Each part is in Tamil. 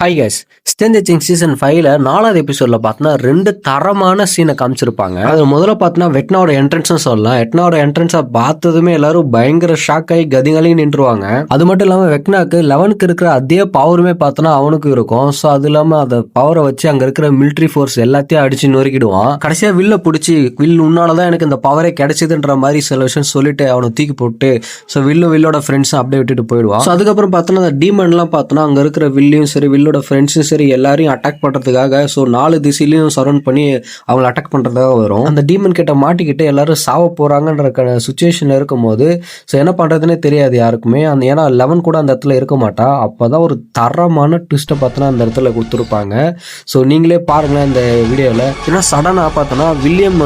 Hi guys, stranger things season 5ல 4வது எபிசோட்ல பார்த்தோன்னா 2 தரமான சீனை காமிச்சிருப்பாங்க. அது முதல்ல பார்த்தோன்னா வெட்னாவோட என்ட்ரன்ஸ்னு சொல்லலாம். வெட்னாவோட என்ட்ரன்ஸை பார்த்ததுமே எல்லாரும் பயங்கர ஷாக் ஆகி கதிகளையும் நின்றுவாங்க. அது மட்டும் இல்லாமல் வெட்னாக்கு 11க்கு இருக்கிற அதே பவருமே பார்த்தோன்னா அவனுக்கு இருக்கும். ஸோ அது இல்லாமல் அந்த பவரை வச்சு அங்கே இருக்கிற மிலிட்ரி ஃபோர்ஸ் எல்லாத்தையும் அடிச்சு நொறுக்கிடுவான். கடைசியாக வில்ல பிடிச்சி உன்னால தான் எனக்கு இந்த பவரே கிடைச்சதுன்ற மாதிரி சில விஷயம் சொல்லிட்டு அவனை தூக்கி போட்டு ஸோ வில்லோட ஃப்ரெண்ட்ஸும் அப்படியே விட்டுட்டு போயிடுவான். ஸோ அதுக்கப்புறம் பார்த்தோன்னா அந்த டீமன்லாம் பார்த்தோன்னா அங்கே இருக்கிற வில்லையும் சரி வில்லோட ஃப்ரெண்ட்ஸும் சரி எல்லாரையும் அட்டாக் பண்ணுறதுக்காக ஸோ 4 திசையிலையும் சரௌண்ட் பண்ணி அவங்களை அட்டாக் பண்ணுறதுக்காக வரும். அந்த டீமன் கிட்ட மாட்டிக்கிட்டு எல்லாரும் சாவ போகிறாங்கன்ற சுச்சுவேஷனில் இருக்கும்போது ஸோ என்ன பண்ணுறதுனே தெரியாது யாருக்குமே. ஏன்னா 11 கூட அந்த இடத்துல இருக்க மாட்டா. அப்போ தான் ஒரு தரமான ட்விஸ்ட்டை பார்த்தோன்னா அந்த இடத்துல கொடுத்துருப்பாங்க. ஸோ நீங்களே பாருங்களேன் இந்த வீடியோவில். ஏன்னா சடனாக பார்த்தோன்னா வில்லியம்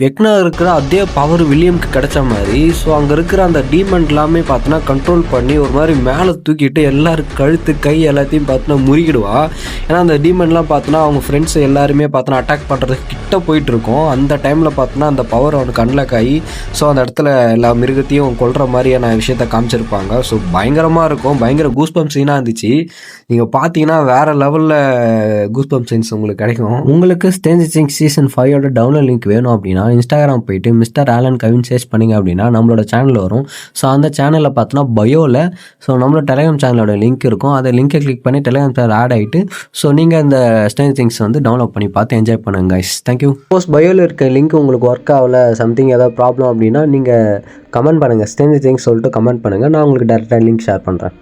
வெக்னா இருக்கிற அதே பவர் வில்லியம்க்கு கிடைச்ச மாதிரி ஸோ அங்கே இருக்கிற அந்த டீமன் எல்லாமே பார்த்தோன்னா கண்ட்ரோல் பண்ணி ஒரு மாதிரி மேலே தூக்கிட்டு எல்லாரும் கழுத்து கை எல்லாத்தையும் பார்த்தோன்னா முறிக்கிடுவா. ஏன்னா அந்த டீமன்லாம் பார்த்தோன்னா அவங்க ஃப்ரெண்ட்ஸ் எல்லாருமே பார்த்தோன்னா அட்டாக் பண்ணுறதுக்கு கிட்ட போயிட்டு இருக்கோம். அந்த டைமில் பார்த்தோன்னா அந்த பவர் அவனுக்கு அன்லாக் ஆகி ஸோ அந்த இடத்துல எல்லா மிருகத்தையும் கொல்ற மாதிரியான விஷயத்த காமிச்சிருப்பாங்க. ஸோ பயங்கரமாக இருக்கும். பயங்கர கூஸ்பம்ப் சீனாக இருந்துச்சு. நீங்கள் பார்த்தீங்கன்னா வேறு லெவலில் கூஸ்பம்ப் சீன்ஸ் உங்களுக்கு கிடைக்கும். உங்களுக்கு ஸ்ட்ரேஞ்சர் திங்ஸ் சீசன் 5ோட டவுன்லோட் லிங்க் வேணும் அப்படின்னா இன்ஸ்டாகிராம் போயிட்டு மிஸ்டர் ஆலன் கவின் சர்ச் பண்ணிங்க அப்படின்னா நம்மளோட சேனல் வரும். ஸோ அந்த சேனலில் பார்த்தோன்னா பயோவில் ஸோ நம்மளோட டெலிகிராம் சேனலோட லிங்க் இருக்கும். அதை லிங்கை கிளிக் பண்ணி டெலிகிராம் சேனல் ஆட் ஆகிட்டு ஸோ நீங்கள் இந்த ஸ்ட்ரேஞ்சர் திங்ஸ் டவுன்லோட் பண்ணி பார்த்து என்ஜாய் பண்ணுங்க கைஸ். தேங்க்யூ. சப்போஸ் பயோவில் இருக்க லிங்க் உங்களுக்கு ஒர்க் ஆகல சம்திங் ஏதாவது ப்ராப்ளம் அப்படின்னா நீங்கள் கமெண்ட் பண்ணுங்கள். ஸ்ட்ரேஞ்சர் திங்ஸ் சொல்லிட்டு கமெண்ட் பண்ணுங்கள். நான் உங்களுக்கு டேரெக்டாக லிங்க் ஷேர் பண்ணுறேன்.